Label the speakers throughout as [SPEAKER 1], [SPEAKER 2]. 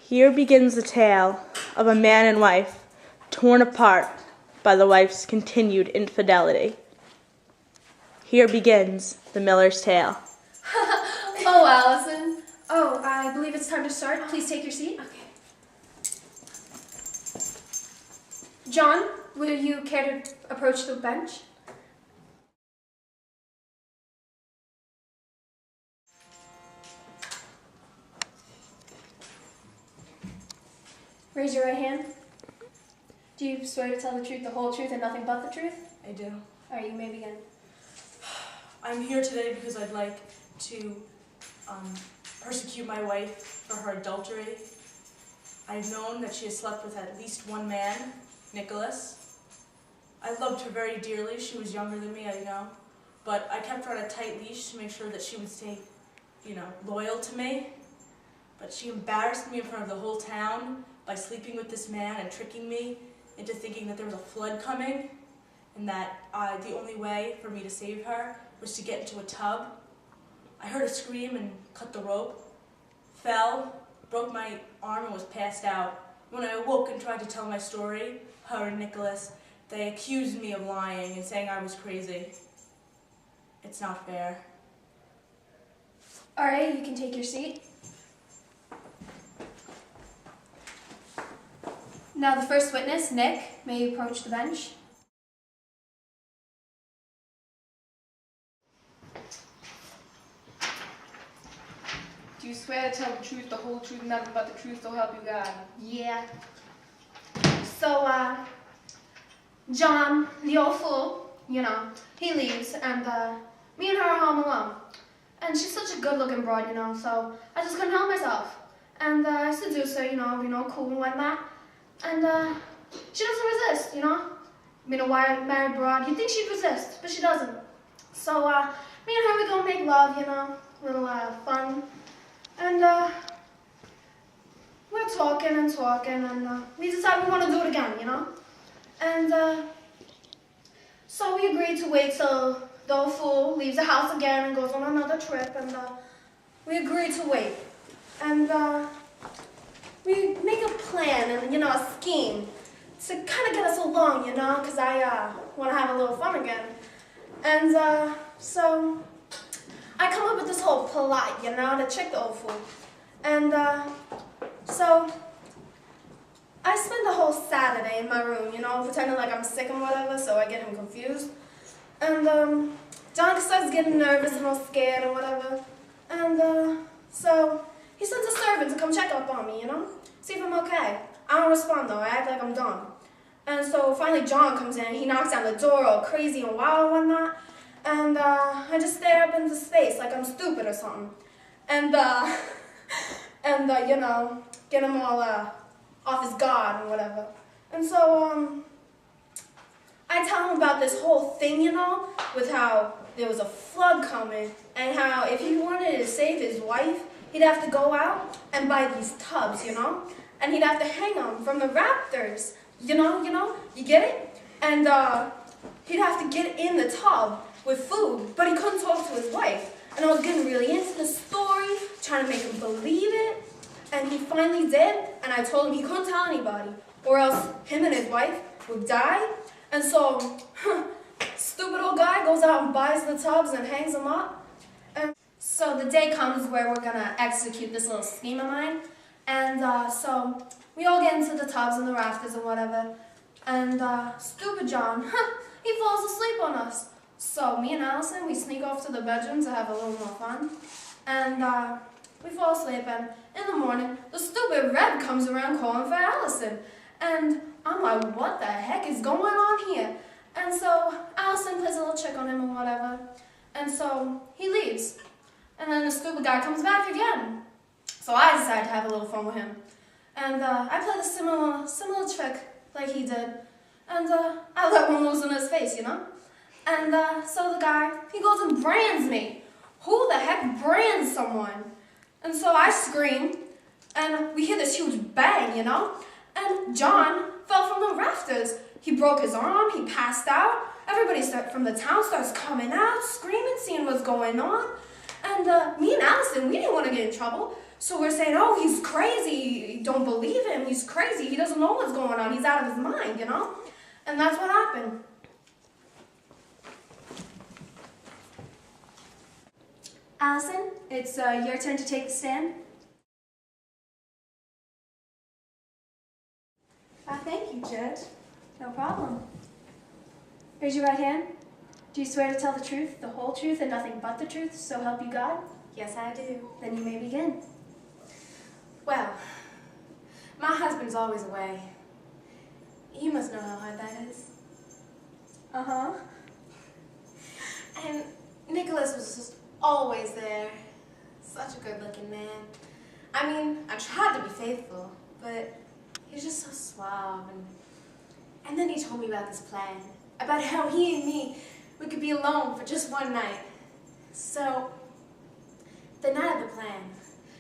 [SPEAKER 1] Here begins the tale of a man and wife torn apart by the wife's continued infidelity. Here begins the miller's tale.
[SPEAKER 2] Oh, Allison. Oh, I believe it's time to start. Please take your seat. Okay. John, will you care to approach the bench? Raise your right hand. Do you swear to tell the truth, the whole truth, and nothing but the truth?
[SPEAKER 3] I do.
[SPEAKER 2] All right, you may begin.
[SPEAKER 3] I'm here today because I'd like to persecute my wife for her adultery. I've known that she has slept with at least one man, Nicholas. I loved her very dearly. She was younger than me, I know. But I kept her on a tight leash to make sure that she would stay, loyal to me. But she embarrassed me in front of the whole town by sleeping with this man and tricking me into thinking that there was a flood coming and that the only way for me to save her was to get into a tub. I heard her scream and cut the rope, fell, broke my arm and was passed out. When I awoke and tried to tell my story, her and Nicholas, they accused me of lying and saying I was crazy. It's not fair.
[SPEAKER 2] All right, you can take your seat. Now the first witness, Nick, may approach the bench.
[SPEAKER 4] Do you swear to tell the truth, the whole truth, and nothing but the truth, so help you God?
[SPEAKER 2] Yeah. So, John, the old fool, he leaves, and me and her are home alone. And she's such a good-looking broad, so I just couldn't help myself. And I seduce her, cool and whatnot. And she doesn't resist, Being a married broad, you'd think she'd resist, but she doesn't. So, me and her, we go make love, little fun. And we're talking and talking, and we decide we want to do it again, And so we agreed to wait till the old fool leaves the house again and goes on another trip, and we agreed to wait. And we make a plan and, a scheme to kind of get us along, because I want to have a little fun again. And so I come up with this whole plot, to trick the old fool. And so I spend the whole Saturday in my room, pretending like I'm sick and whatever, so I get him confused. And John starts getting nervous and all scared and whatever. And so he sends a servant to come check up on me, see if I'm okay. I don't respond though, I act like I'm dumb. And so finally John comes in, he knocks down the door all crazy and wild and whatnot. And I just stare up into space like I'm stupid or something. And get him all off his guard and whatever. And so I tell him about this whole thing, with how there was a flood coming and how if he wanted to save his wife, he'd have to go out and buy these tubs, and he'd have to hang them from the rafters, you get it? And he'd have to get in the tub with food, but he couldn't talk to his wife. And I was getting really into the story, trying to make him believe it, and he finally did, and I told him he couldn't tell anybody, or else him and his wife would die. And so, stupid old guy goes out and buys the tubs and hangs them up. And so the day comes where we're gonna execute this little scheme of mine. And so we all get into the tubs and the rafters and whatever. And stupid John, he falls asleep on us. So me and Allison, we sneak off to the bedroom to have a little more fun. And we fall asleep, and in the morning, the stupid Red comes around calling for Allison. And I'm like, what the heck is going on here? And so Allison plays a little trick on him and whatever. And so he leaves. And then the stupid guy comes back again. So I decide to have a little fun with him. And I play the similar trick like he did. And I let one loose in his face, And so the guy, he goes and brands me. Who the heck brands someone? And so I scream, and we hear this huge bang, And John fell from the rafters. He broke his arm, he passed out. Everybody from the town starts coming out, screaming, seeing what's going on. And me and Allison, we didn't want to get in trouble. So we're saying, oh, he's crazy. Don't believe him. He's crazy. He doesn't know what's going on. He's out of his mind, you know? And that's what happened.
[SPEAKER 5] Allison, it's your turn to take the stand. Thank you, Judge. No problem. Raise your right hand. Do you swear to tell the truth, the whole truth, and nothing but the truth, so help you God?
[SPEAKER 2] Yes, I do.
[SPEAKER 5] Then you may begin.
[SPEAKER 2] Well, my husband's always away. You must know how hard that is.
[SPEAKER 5] Uh-huh.
[SPEAKER 2] And Nicholas was just always there. Such a good-looking man. I mean, I tried to be faithful, but he was just so suave. And then he told me about this plan, about how he and me, we could be alone for just one night. So, the night of the plan,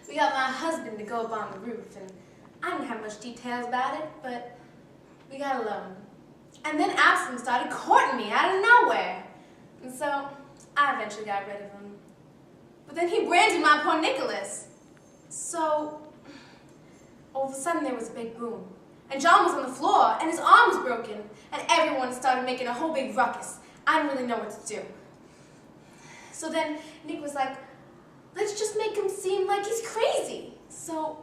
[SPEAKER 2] we got my husband to go up on the roof, and I didn't have much details about it, but we got alone. And then Absalom started courting me out of nowhere. And so, I eventually got rid of him. But then he branded my poor Nicholas. So, all of a sudden there was a big boom. And John was on the floor, and his arm was broken, and everyone started making a whole big ruckus. I didn't really know what to do. So then Nick was like, let's just make him seem like he's crazy. So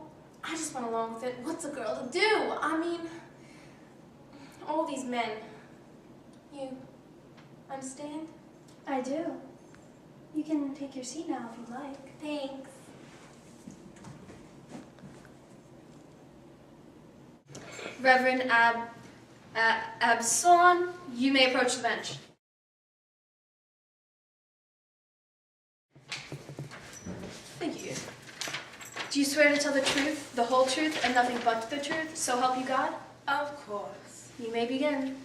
[SPEAKER 2] I just went along with it. What's a girl to do? I mean, all these men. You understand?
[SPEAKER 5] I do. You can take your seat now if you'd like.
[SPEAKER 2] Thanks.
[SPEAKER 5] Reverend Absalom, you may approach the bench.
[SPEAKER 3] Thank you.
[SPEAKER 5] Do you swear to tell the truth, the whole truth, and nothing but the truth, so help you God?
[SPEAKER 3] Of course.
[SPEAKER 5] You may begin.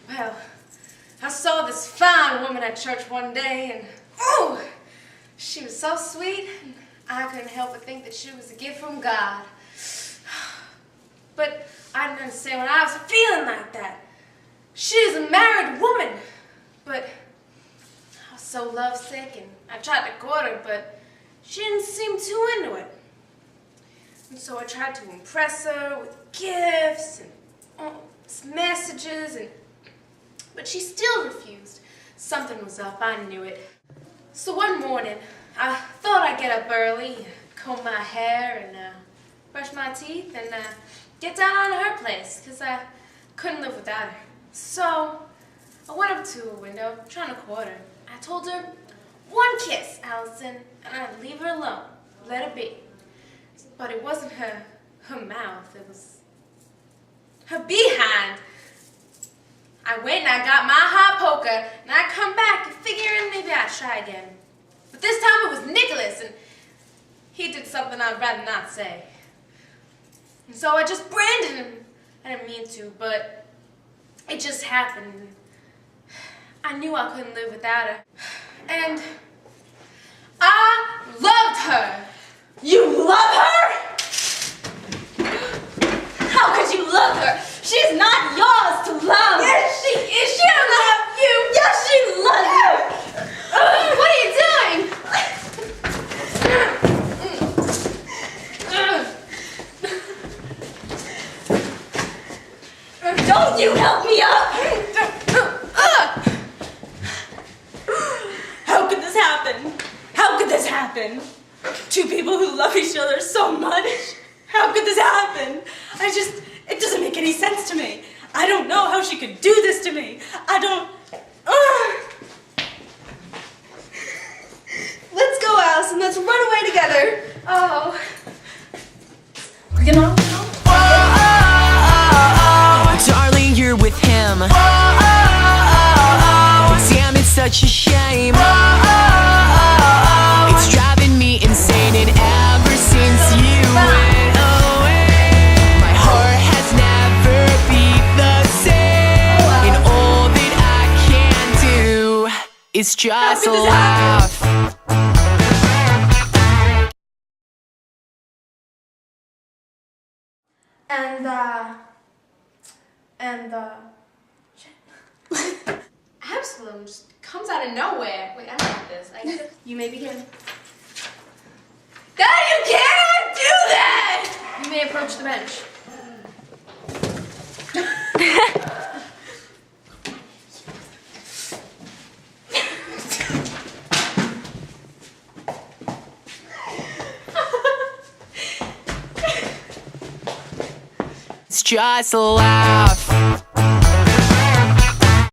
[SPEAKER 2] Well, I saw this fine woman at church one day, and oh, she was so sweet, and I couldn't help but think that she was a gift from God. But I didn't understand when I was feeling like that. She's a married woman, but I was so lovesick, and I tried to court her, but she didn't seem too into it. And so I tried to impress her with gifts and messages, but she still refused. Something was up, I knew it. So one morning, I thought I'd get up early, comb my hair, and brush my teeth, and get down on her place, because I couldn't live without her. So I went up to a window, trying to court her. I told her, one kiss, Allison, and I'd leave her alone, let her be. But it wasn't her mouth, it was her behind. I went and I got my hot poker, and I come back figuring maybe I'd try again. But this time it was Nicholas, and he did something I'd rather not say. And so I just branded him. I didn't mean to, but it just happened. I knew I couldn't live without her. And I loved her.
[SPEAKER 1] You love her? How could you love her? She's not yours to love.
[SPEAKER 2] Yes, she is. She don't love you.
[SPEAKER 1] Yes, she loves you.
[SPEAKER 2] What are you doing?
[SPEAKER 1] Don't you help me up. How could this happen? How could this happen? Two people who love each other so much. How could this happen? It doesn't make any sense to me. I don't know how she could do this to me. I don't.
[SPEAKER 4] Let's go, Allison. Let's run away together.
[SPEAKER 2] Oh.
[SPEAKER 1] You know?
[SPEAKER 6] Darling, you're with him. Damn, it's such a shame. It's driving me insane, and ever since you went away, my heart has never beat the same. And all that I can do is just laugh.
[SPEAKER 2] And
[SPEAKER 7] Absalom just comes out of nowhere. Wait, I don't got this.
[SPEAKER 5] You may begin.
[SPEAKER 7] Dad, you cannot do that! You may approach the bench.
[SPEAKER 6] It's just a laugh.